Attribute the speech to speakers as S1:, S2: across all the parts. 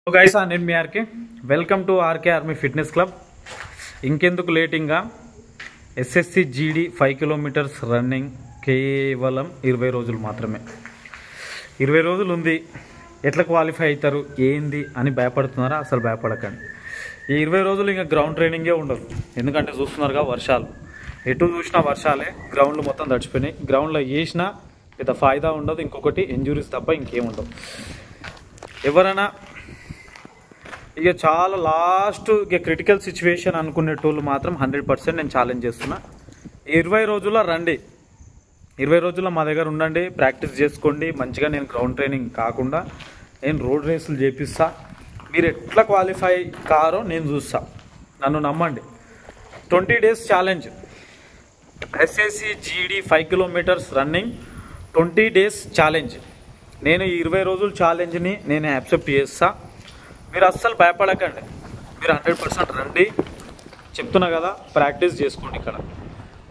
S1: So guys, నేను మీ RK. Welcome to RK army fitness club. ఇంకెందుకు లేటింగ్గా ఎస్ఎస్సి జీడీ 5 కిలోమీటర్స్ రన్నింగ్ కేవలం 20 రోజులు మాత్రమే. 20 రోజులు ఉంది. ఎట్లా క్వాలిఫై అవుతారు ఏంది అని భయపడుతున్నారా? అసలు భయపడకండి. ఈ 20 రోజులు ఇంకా గ్రౌండ్ ట్రైనింగే ఉండదు. ఎందుకంటే చూస్తున్నారుగా వర్షాలు, ఎటు చూసినా వర్షాలే. గ్రౌండ్లు మొత్తం తడిచిపోయినాయి. గ్రౌండ్లో వేసినా పెద్ద ఫాయిదా ఉండదు. ఇంకొకటి ఇంజురీస్ తప్ప ఇంకేముండవు. ఎవరైనా ఇక చాలా లాస్ట్ ఇక క్రిటికల్ సిచ్యువేషన్ అనుకునేటోళ్ళు మాత్రం 100% నేను ఛాలెంజ్ చేస్తున్నా. 20 రోజుల్లో రండి. 20 రోజుల్లో మా దగ్గర ఉండండి, ప్రాక్టీస్ చేసుకోండి మంచిగా. నేను గ్రౌండ్ ట్రైనింగ్ కాకుండా నేను రోడ్ రేసులు చేపిస్తా. మీరు ఎట్లా క్వాలిఫై కారో నేను చూస్తా. నన్ను నమ్మండి. 20 days challenge, SSC GD 5 kilometres running 20 days challenge. నేను ఈ 20 రోజుల ఛాలెంజ్ని నేను యాక్సెప్ట్ చేస్తా. మీరు అస్సలు భయపడకండి. మీరు 100% రండి. చెప్తున్నా కదా, ప్రాక్టీస్ చేసుకోండి. ఇక్కడ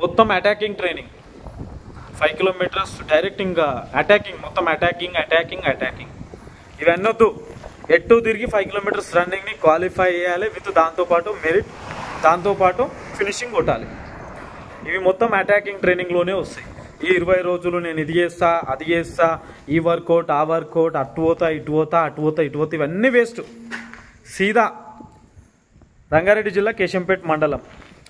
S1: మొత్తం అటాకింగ్ ట్రైనింగ్. 5 కిలోమీటర్స్ డైరెక్ట్ ఇంకా అటాకింగ్, మొత్తం అటాకింగ్ ఇవన్నీ వద్దు. ఎటు తిరిగి 5 కిలోమీటర్స్ రన్నింగ్ని క్వాలిఫై చేయాలి. విత్ దాంతోపాటు మెరిట్, దాంతోపాటు ఫినిషింగ్ కొట్టాలి. ఇవి మొత్తం అటాకింగ్ ట్రైనింగ్లోనే వస్తాయి. ఈ 20 రోజులు నేను ఇది చేస్తా, అది చేస్తా, ఈ వర్కౌట్, ఆ వర్కౌట్, అటు పోతా ఇటు పోతా ఇవన్నీ వేస్ట్. సీదా రంగారెడ్డి జిల్లా కేశంపేట మండలం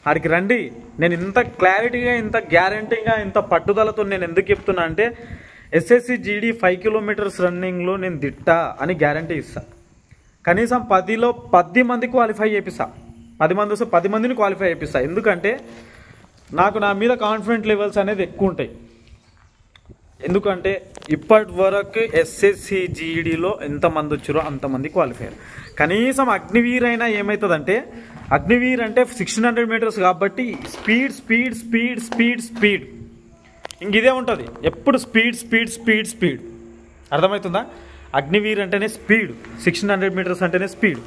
S1: ఆడికి రండి. నేను ఇంత క్లారిటీగా, ఇంత గ్యారంటీగా, ఇంత పట్టుదలతో నేను ఎందుకు చెప్తున్నా అంటే ఎస్ఎస్సి జీడీ 5 కిలోమీటర్స్ రన్నింగ్లో నేను దిట్టా అని గ్యారంటీ ఇస్తా. కనీసం 10లో 10 మంది క్వాలిఫై చేపిస్తా. 10 మంది వస్తే 10 మందిని క్వాలిఫై చేపిస్తా. ఎందుకంటే నాకు నా మీద కాన్ఫిడెంట్ లెవెల్స్ అనేది ఎక్కువ ఉంటాయి. ఎందుకంటే ఇప్పటి వరకు ఎస్ఎస్సి జీడీలో ఎంతమంది వచ్చారో అంతమంది క్వాలిఫై అయ్యారు. కనీసం అగ్నివీర్ అయినా ఏమవుతుందంటే, అగ్నివీర్ అంటే 1600 మీటర్స్ కాబట్టి స్పీడ్ ఇంక ఇదే ఉంటుంది ఎప్పుడు. స్పీడ్ అర్థమవుతుందా? అగ్నివీర్ అంటేనే స్పీడ్, 1600 మీటర్స్ అంటేనే speed.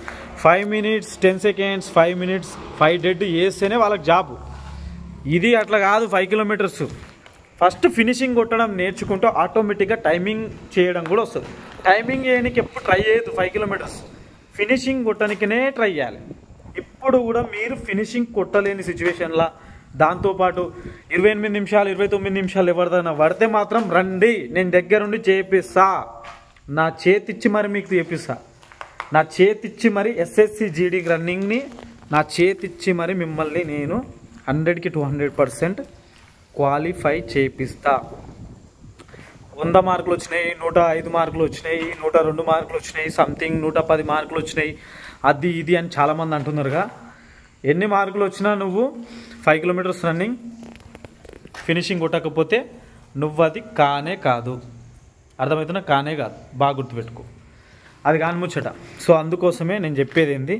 S1: 5 minutes 10 seconds, 5 minutes 5 dead వేస్తేనే వాళ్ళకి జాబు. ఇది అట్లా కాదు. 5 కిలోమీటర్స్ ఫస్ట్ ఫినిషింగ్ కొట్టడం నేర్చుకుంటూ ఆటోమేటిక్గా టైమింగ్ చేయడం కూడా వస్తుంది. టైమింగ్ చేయడానికి ఎప్పుడు ట్రై చేయొద్దు. 5 కిలోమీటర్స్ ఫినిషింగ్ కొట్టడానికినే ట్రై చేయాలి. ఇప్పుడు కూడా మీరు ఫినిషింగ్ కొట్టలేని సిచ్యువేషన్లా, దాంతోపాటు 28 నిమిషాలు 29 నిమిషాలు ఎవరిదైనా పడితే మాత్రం రండి. నేను దగ్గరుండి చేపిస్తా. నా చేతిచ్చి మరి మీకు చేపిస్తా. నా చేతిచ్చి మరి ఎస్ఎస్సి జీడీ రన్నింగ్ని నా చేతిచ్చి మరి మిమ్మల్ని నేను 100కి 200% క్వాలిఫై చేపిస్తా. 100 మార్కులు వచ్చినాయి, 105 మార్కులు వచ్చినాయి, 102 మార్కులు వచ్చినాయి, సంథింగ్ 110 మార్కులు వచ్చినాయి, అది ఇది అని చాలామంది అంటున్నారుగా. ఎన్ని మార్కులు వచ్చినా నువ్వు 5 కిలోమీటర్స్ రన్నింగ్ ఫినిషింగ్ కొట్టకపోతే నువ్వు అది కానే కాదు. అర్థమవుతున్నా? కానే కాదు. బాగా గుర్తుపెట్టుకో. అది కాని ముచ్చట. సో అందుకోసమే నేను చెప్పేది ఏంది,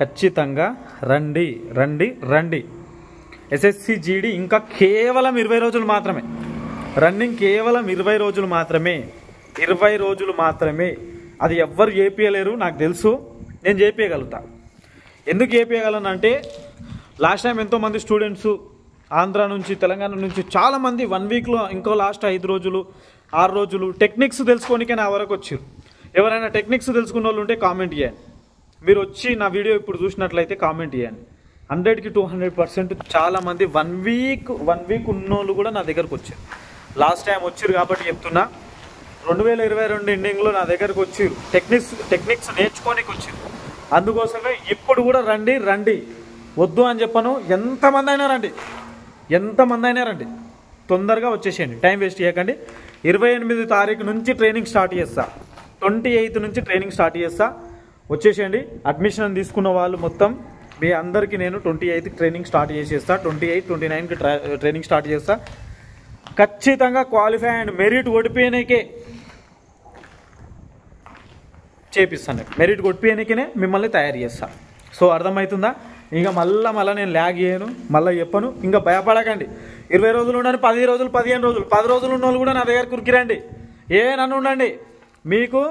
S1: ఖచ్చితంగా రండి. ఎస్ఎస్సి జీడీ ఇంకా కేవలం 20 రోజులు మాత్రమే. రన్నింగ్ కేవలం 20 రోజులు మాత్రమే. 20 రోజులు మాత్రమే. అది ఎవ్వరు చేపియలేరు. నాకు తెలుసు, నేను చేపియగలుగుతా. ఎందుకు చేపియగలను అంటే లాస్ట్ టైం ఎంతోమంది స్టూడెంట్స్ ఆంధ్ర నుంచి, తెలంగాణ నుంచి చాలామంది 1 వీక్లో ఇంకో లాస్ట్ 5 రోజులు 6 రోజులు టెక్నిక్స్ తెలుసుకోనికే నా వరకు వచ్చారు. ఎవరైనా టెక్నిక్స్ తెలుసుకున్న వాళ్ళు ఉంటే కామెంట్ చేయండి. మీరు వచ్చి నా వీడియో ఇప్పుడు చూసినట్లయితే కామెంట్ చేయండి. 100కి 200% చాలామంది 1 వీక్ ఉన్నోళ్ళు కూడా నా దగ్గరకు వచ్చారు. లాస్ట్ టైం వచ్చారు కాబట్టి చెప్తున్నా. 2022 ఎండింగ్లో నా దగ్గరకు వచ్చారు. టెక్నిక్స్ నేర్చుకోనికి వచ్చారు. అందుకోసమే ఇప్పుడు కూడా రండి. వద్దు అని చెప్పను. ఎంతమంది అయినా రండి. తొందరగా వచ్చేసేయండి. టైం వేస్ట్ చేయకండి. 28 తారీఖు నుంచి ట్రైనింగ్ స్టార్ట్ చేస్తా. 28 నుంచి ట్రైనింగ్ స్టార్ట్ చేస్తా. వచ్చేసేయండి. అడ్మిషన్ తీసుకున్న వాళ్ళు మొత్తం మీ అందరికీ నేను 28కి ట్రైనింగ్ స్టార్ట్ చేసేస్తా. 28, 29కి ట్రైనింగ్ స్టార్ట్ చేస్తా. ఖచ్చితంగా క్వాలిఫై అండ్ మెరిట్ కొట్టిపోయినకే చేపిస్తాను. మెరిట్ కొట్టిపోయినకే మిమ్మల్ని తయారు చేస్తా. సో అర్థమవుతుందా? ఇంకా మళ్ళీ నేను ల్యాగ్ చేయను, మళ్ళీ చెప్పను. ఇంకా భయపడకండి. 20 రోజులు ఉండండి, 10 రోజులు, 15 రోజులు, 10 రోజులు ఉన్న వాళ్ళు కూడా నా దగ్గర కురికిరండి. నన్ను ఉండండి. మీకు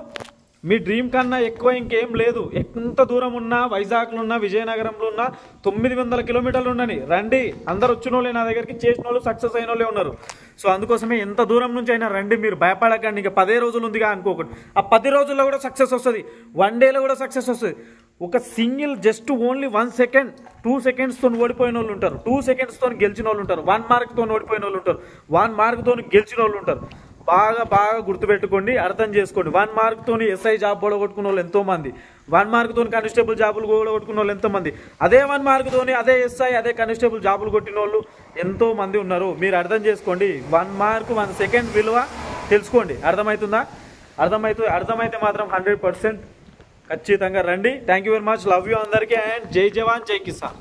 S1: మీ డ్రీమ్ కన్నా ఎక్కువ ఇంకేం లేదు. ఎంత దూరం ఉన్నా, వైజాగ్లో ఉన్నా, విజయనగరంలో ఉన్నా, 900 కిలోమీటర్లు ఉండని రండి. అందరు వచ్చిన వాళ్ళే నా దగ్గరికి, చేసిన వాళ్ళు సక్సెస్ అయిన వాళ్ళే ఉన్నారు. సో అందుకోసమే ఎంత దూరం నుంచి అయినా రండి, మీరు భయపడకండి. ఇంకా 10 రోజులు ఉందిగా అనుకోకండి, ఆ 10 రోజుల్లో కూడా సక్సెస్ వస్తుంది, 1 డేలో కూడా సక్సెస్ వస్తుంది. ఒక సింగిల్ జస్ట్ ఓన్లీ 1 సెకండ్ 2 సెకండ్స్తో ఓడిపోయిన వాళ్ళు ఉంటారు, 2 సెకండ్స్తో గెలిచిన వాళ్ళు ఉంటారు, 1 మార్క్తో ఓడిపోయిన వాళ్ళు ఉంటారు, 1 మార్క్తో గెలిచిన వాళ్ళు ఉంటారు. బాగా గుర్తుపెట్టుకోండి, అర్థం చేసుకోండి. 1 మార్క్తో ఎస్ఐ జాబ్ ఓడగొట్టుకున్న వాళ్ళు ఎంతోమంది, 1 మార్క్తో కానిస్టేబుల్ జాబులు ఓడగొట్టుకున్న వాళ్ళు ఎంతోమంది, అదే 1 మార్క్తో అదే ఎస్ఐ అదే కానిస్టేబుల్ జాబులు కొట్టిన వాళ్ళు ఎంతోమంది ఉన్నారు. మీరు అర్థం చేసుకోండి. 1 మార్క్ 1 సెకండ్ విలువ తెలుసుకోండి. అర్థమవుతుందా? అర్థమైతే మాత్రం 100% ఖచ్చితంగా రండి. Thank you very much. Love you అందరికీ. అండ్ జై జవాన్ జై కిసాన్.